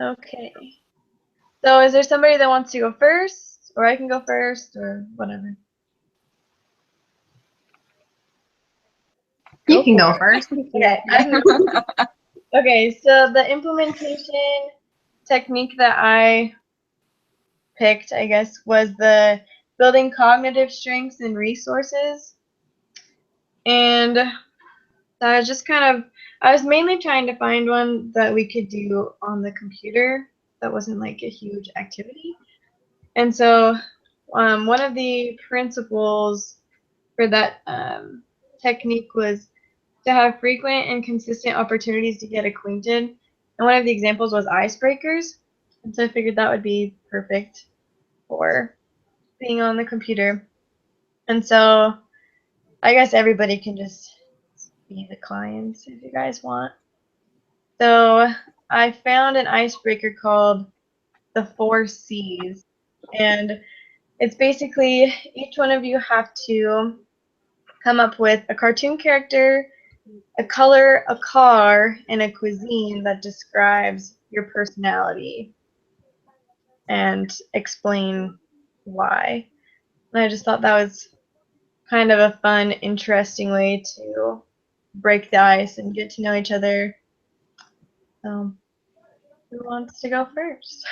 Okay. So is there somebody that wants to go first, or I can go first, or whatever? You can go first. Okay, I can go. Okay, so the implementation technique that I picked, I guess, was the building cognitive strengths and resources. And I was just I was mainly trying to find one that we could do on the computer that wasn't like a huge activity. And so one of the principles for that technique was to have frequent and consistent opportunities to get acquainted. And one of the examples was icebreakers. And so I figured that would be perfect for being on the computer. And so I guess everybody can just be the clients if you guys want. So I found an icebreaker called the 4 C's. And it's basically each one of you have to come up with a cartoon character, a color, a car, and a cuisine that describes your personality and explain why. And I just thought that was kind of a fun, interesting way to break the ice and get to know each other. Who wants to go first?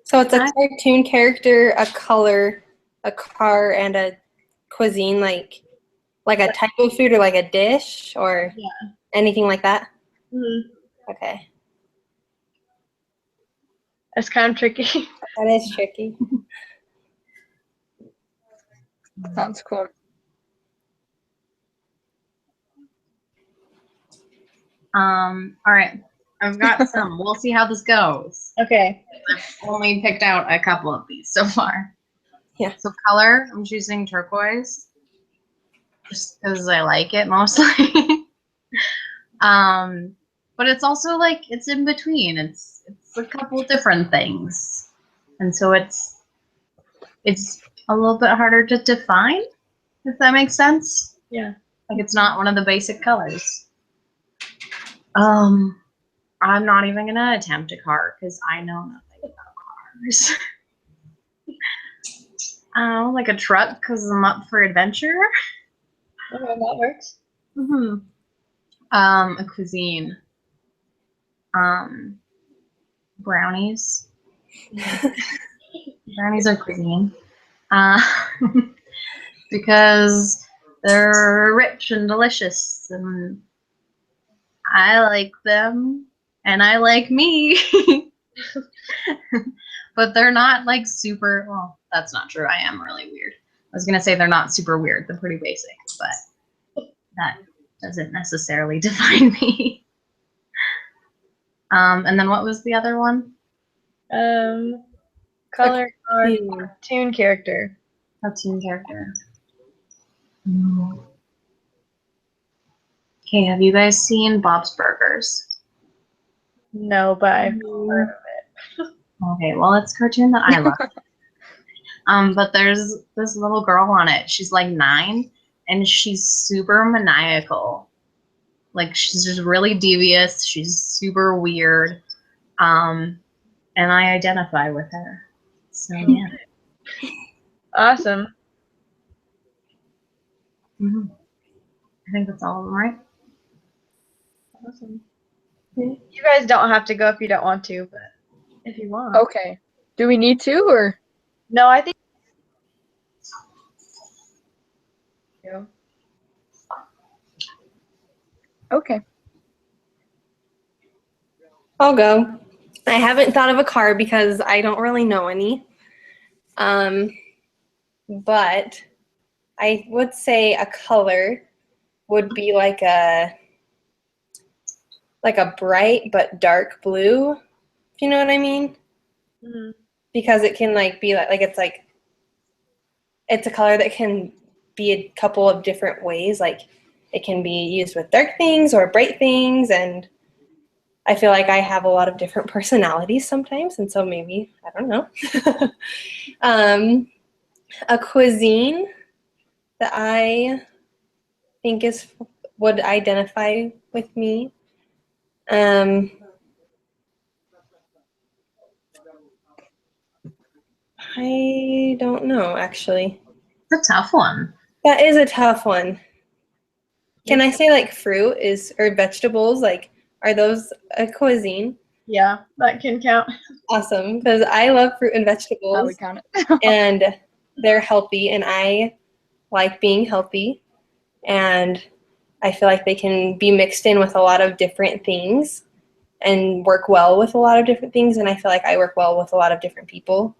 So it's a cartoon character, a color, a car, and a cuisine, like a type of food or like a dish or anything like that? Mm-hmm. Okay. That's kind of tricky. That is tricky. Sounds cool. All right. I've got some. We'll see how this goes. Okay. I've only picked out a couple of these so far. Yeah. So color, I'm choosing turquoise. Just because I like it mostly. But it's also like it's in between. It's a couple different things. And so it's a little bit harder to define, if that makes sense. Yeah. Like it's not one of the basic colors. I'm not even gonna attempt a car because I know nothing about cars. Like a truck because I'm up for adventure. Okay, that works. A cuisine. Brownies. Brownies are cuisine. Because they're rich and delicious, and I like them, and I like me. But they're not like super, well, that's not true. I am really weird. I was going to say they're not super weird. They're pretty basic, but that doesn't necessarily define me. And then what was the other one? Color, cartoon character. Cartoon character. Okay, have you guys seen Bob's Burgers? No, but I've heard of it. Okay, well, it's a cartoon that I love. But there's this little girl on it. She's like 9, and she's super maniacal. Like, she's just really devious. She's super weird. And I identify with her. So, yeah. Awesome. I think that's all of them, right? Awesome. You guys don't have to go if you don't want to, but if you want. Okay. Do we need to, or? No, I think. Okay. I'll go. I haven't thought of a car because I don't really know any. But I would say a color would be like a bright but dark blue, if you know what I mean. Mm-hmm. Because it can be it's a color that can be a couple of different ways. Like it can be used with dark things or bright things, and I feel like I have a lot of different personalities sometimes, and so maybe, I don't know. A cuisine that I think would identify with me I don't know, actually. It's a tough one. That is a tough one. Can I say like fruit or vegetables? Like, are those a cuisine? Yeah, that can count. Awesome, because I love fruit and I vegetables, would count it. and they're healthy, and I like being healthy, and I feel like they can be mixed in with a lot of different things and work well with a lot of different things, and I feel like I work well with a lot of different people.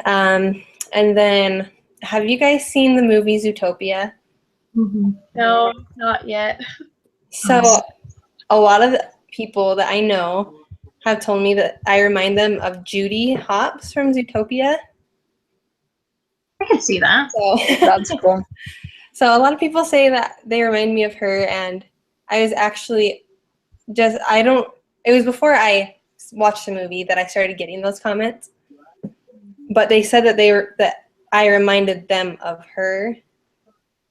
And then, have you guys seen the movie Zootopia? No, not yet. So, a lot of the people that I know have told me that I remind them of Judy Hopps from Zootopia. I can see that. So, That's cool. so a lot of people say that they remind me of her, and I was actually it was before I watched the movie that I started getting those comments, but they said that I reminded them of her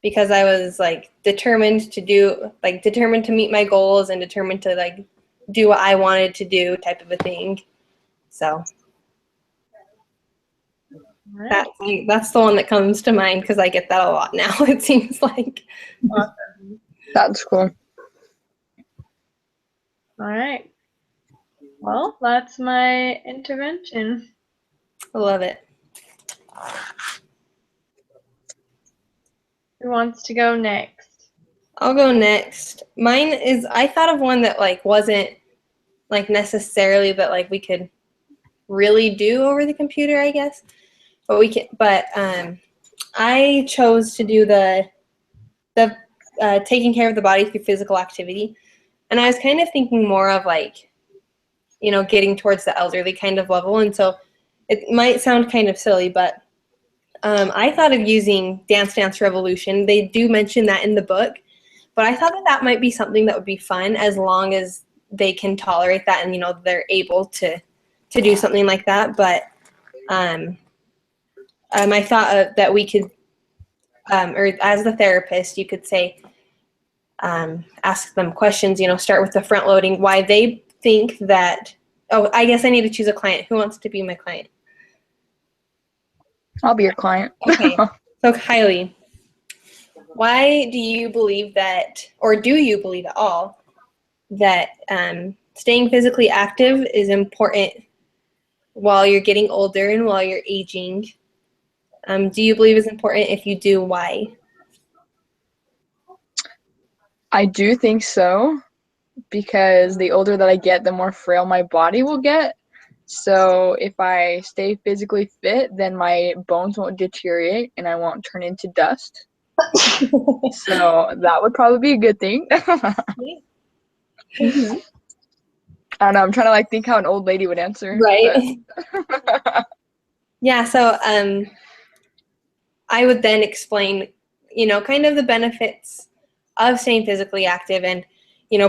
because I was like determined to meet my goals and determined to like do what I wanted to do type of a thing. So Right. that's the one that comes to mind because I get that a lot now, it seems like. Awesome. That's cool. All right. Well, that's my intervention. I love it. Who wants to go next? I'll go next. Mine is, I thought of one that like wasn't like necessarily that like we could really do over the computer, I guess. But I chose to do the taking care of the body through physical activity. And I was kind of thinking more of like, getting towards the elderly kind of level. And so it might sound kind of silly, but I thought of using Dance Dance Revolution. They do mention that in the book, but I thought that might be something that would be fun as long as they can tolerate that and, they're able to do something like that. But I thought that we could, or as the therapist, you could say, ask them questions, start with the front loading, why they think that, I guess I need to choose a client. Who wants to be my client? I'll be your client. Okay. So Kylie, why do you believe that, or do you believe at all, that staying physically active is important while you're getting older and while you're aging? Do you believe it's important? If you do, why? I do think so, because the older that I get, the more frail my body will get. So if I stay physically fit, then my bones won't deteriorate and I won't turn into dust. So that would probably be a good thing. Mm-hmm. I don't know, I'm trying to like think how an old lady would answer. Right. But Yeah, so I would then explain, kind of the benefits of staying physically active and,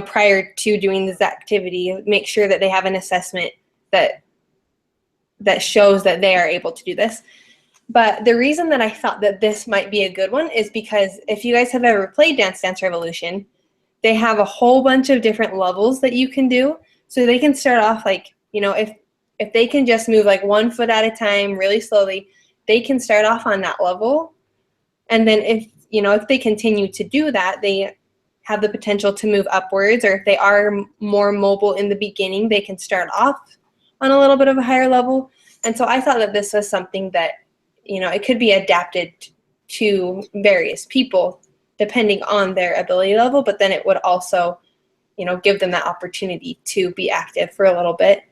prior to doing this activity, make sure that they have an assessment that shows that they are able to do this. But the reason that I thought that this might be a good one is because if you guys have ever played Dance Dance Revolution, they have a whole bunch of different levels that you can do. So they can start off like, if they can just move like 1 foot at a time really slowly, they can start off on that level. And then if they continue to do that, they have the potential to move upwards, or if they are more mobile in the beginning, they can start off on a little bit of a higher level. And so I thought that this was something that, it could be adapted to various people depending on their ability level, but then it would also, give them that opportunity to be active for a little bit.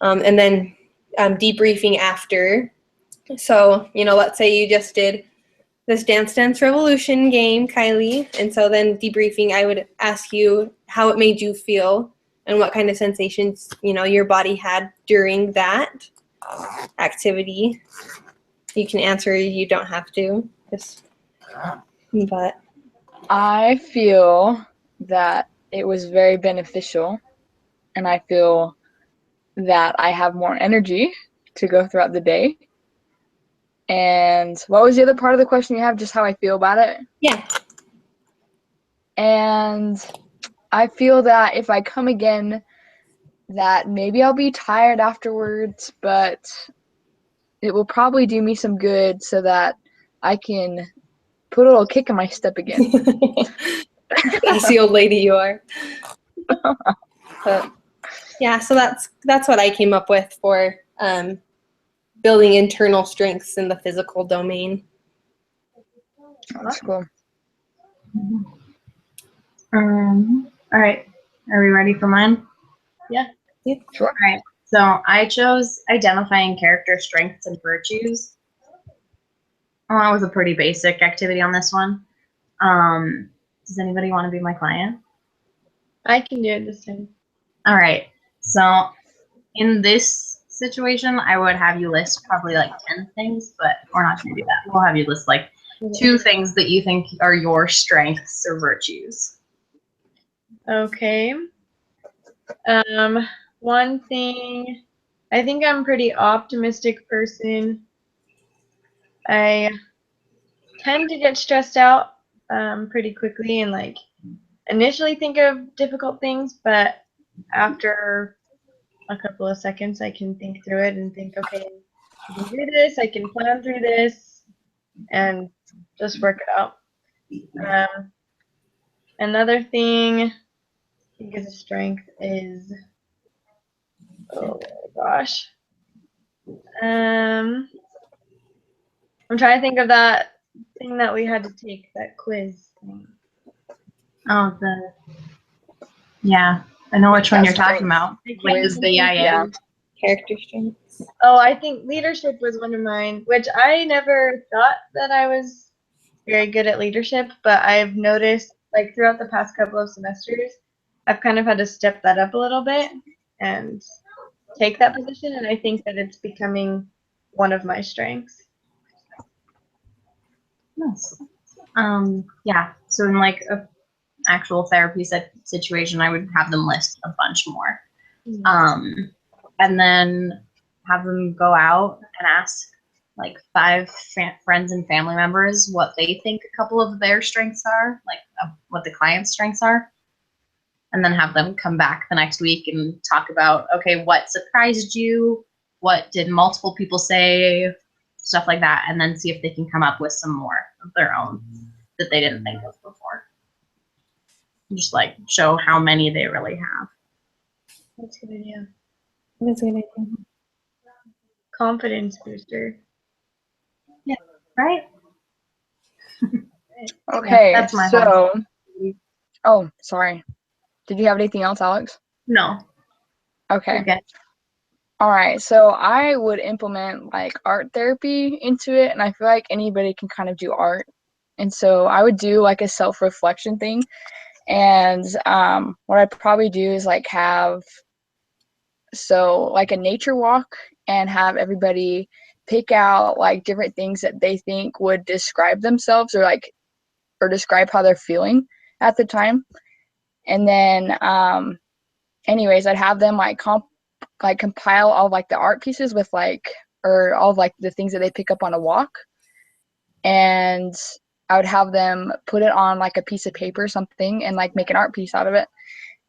And then debriefing after. So, let's say you just did this Dance Dance Revolution game, Kylie. And so then debriefing, I would ask you how it made you feel and what kind of sensations, your body had during that activity. You can answer, you don't have to. But I feel that it was very beneficial, and I feel that I have more energy to go throughout the day. And what was the other part of the question you have? Just how I feel about it? yeah. And I feel that if I come again, that maybe I'll be tired afterwards, but it will probably do me some good so that I can put a little kick in my step again. Sassy old lady you are. But, yeah, so that's what I came up with for building internal strengths in the physical domain. That's cool. All right. Are we ready for mine? Yeah. Sure. All right. So I chose identifying character strengths and virtues. Well, that was a pretty basic activity on this one. Does anybody want to be my client? I can do it this time. All right. So in this situation, I would have you list probably like 10 things, but we're not going to do that. We'll have you list like 2 things that you think are your strengths or virtues. Okay. One thing, I think I'm a pretty optimistic person. I tend to get stressed out pretty quickly and like initially think of difficult things, but after a couple of seconds, I can think through it and think, okay, I can do this, I can plan through this, and just work it out. Another thing I think is a strength is, oh my gosh. I'm trying to think of that thing that we had to take, that quiz thing. Oh, yeah, I know which one That's you're talking strength. about. I Like can't the think yeah. Character strengths. Oh, I think leadership was one of mine, which I never thought that I was very good at leadership, but I've noticed like throughout the past couple of semesters, I've kind of had to step that up a little bit and take that position, and I think that it's becoming one of my strengths. Nice. Yeah. So in like a actual therapy situation, I would have them list a bunch more. And then have them go out and ask like 5 friends and family members what they think a couple of their strengths are, like what the client's strengths are. And then have them come back the next week and talk about, okay, what surprised you? What did multiple people say? Stuff like that. And then see if they can come up with some more of their own that they didn't think of before. Just like show how many they really have. That's a good idea. That's a good idea. Confidence booster. Yeah. Right? Okay, Yeah, that's my so, oh, sorry. Did you have anything else, Alex? No. Okay. Okay. All right, so I would implement like art therapy into it, and I feel like anybody can kind of do art. And so I would do like a self-reflection thing, and what I'd probably do is like have like a nature walk and have everybody pick out like different things that they think would describe themselves or describe how they're feeling at the time. And then anyways, I'd have them like compile all like the art pieces with or all of like the things that they pick up on a walk, and I would have them put it on like a piece of paper or something and like make an art piece out of it.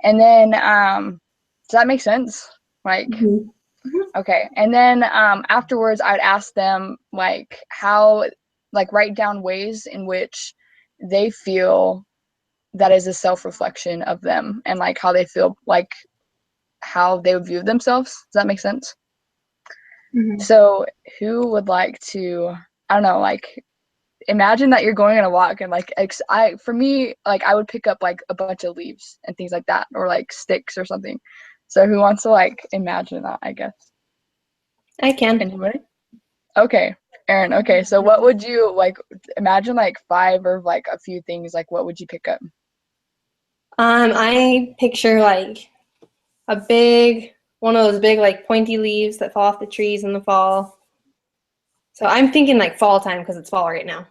And then does that make sense? Like okay. And then afterwards I'd ask them like write down ways in which they feel that is a self-reflection of them and like how they feel, like how they would view themselves. Does that make sense? Mm-hmm. So who would like to, I don't know, like imagine that you're going on a walk and like for me, like I would pick up like a bunch of leaves and things like that, or like sticks or something. So who wants to like imagine that, I guess? I can. Anybody? Okay. Erin, okay, so what would you like imagine, like 5 or like a few things, like what would you pick up? I picture like one of those big like pointy leaves that fall off the trees in the fall. So I'm thinking like fall time because it's fall right now.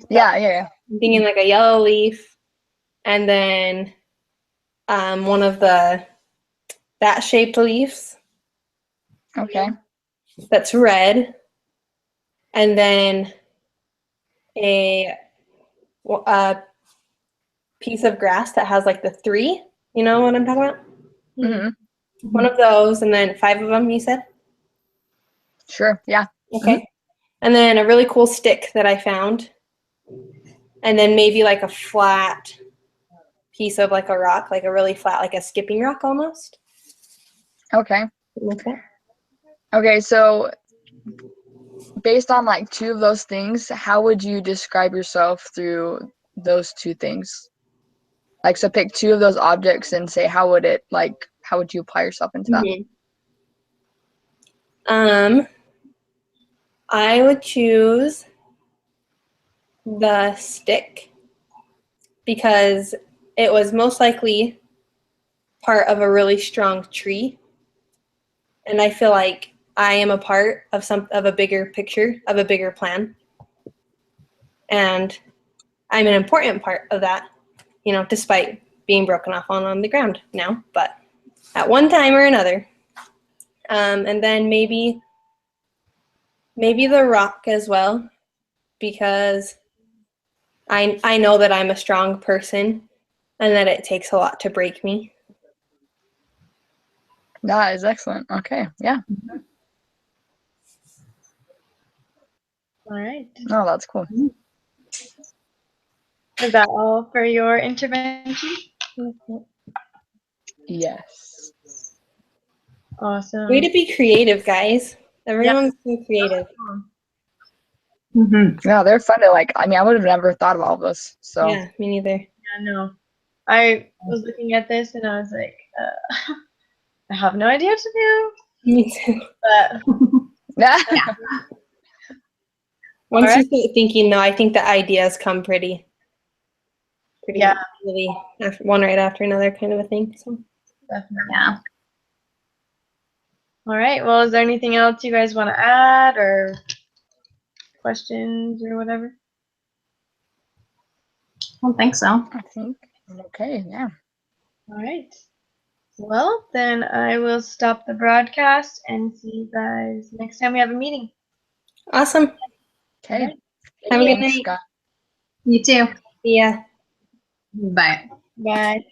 Yeah. I'm thinking like a yellow leaf, and then one of the bat shaped leaves. Okay. That's red, and then a piece of grass that has like the 3 You know what I'm talking about? Hmm. One of those, and then 5 of them, you said? Sure. Yeah. Okay. And then a really cool stick that I found. And then maybe like a flat piece of like a rock, like a really flat, like a skipping rock almost. Okay. Like that. Okay. So based on like 2 of those things, how would you describe yourself through those 2 things? Like, so pick 2 of those objects and say how would you apply yourself into that? I would choose the stick because it was most likely part of a really strong tree, and I feel like I am a part of a bigger picture, of a bigger plan, and I'm an important part of that, despite being broken off on the ground now, but at one time or another. And then maybe the rock as well, because I know that I'm a strong person and that it takes a lot to break me. That is excellent. Okay. Yeah. All right. No, that's cool. Is that all for your intervention? Yes. Awesome. Way to be creative, guys. Everyone's so creative. Yeah, they're fun to like. I mean, I would have never thought of all this. So Yeah, me neither. Yeah, no. I was looking at this and I was like, I have no idea what to do. Me too. But yeah. Once Alright. you start thinking, though, I think the ideas come pretty Yeah. really one right after another kind of a thing. So Definitely. Yeah. All right. Well, is there anything else you guys want to add or questions or whatever? I don't think so. I think I'm okay. Yeah. All right. Well, then I will stop the broadcast and see you guys next time we have a meeting. awesome. Okay. Alright. Have a good Thanks, night. Scott. You too. See ya. Bye. Bye.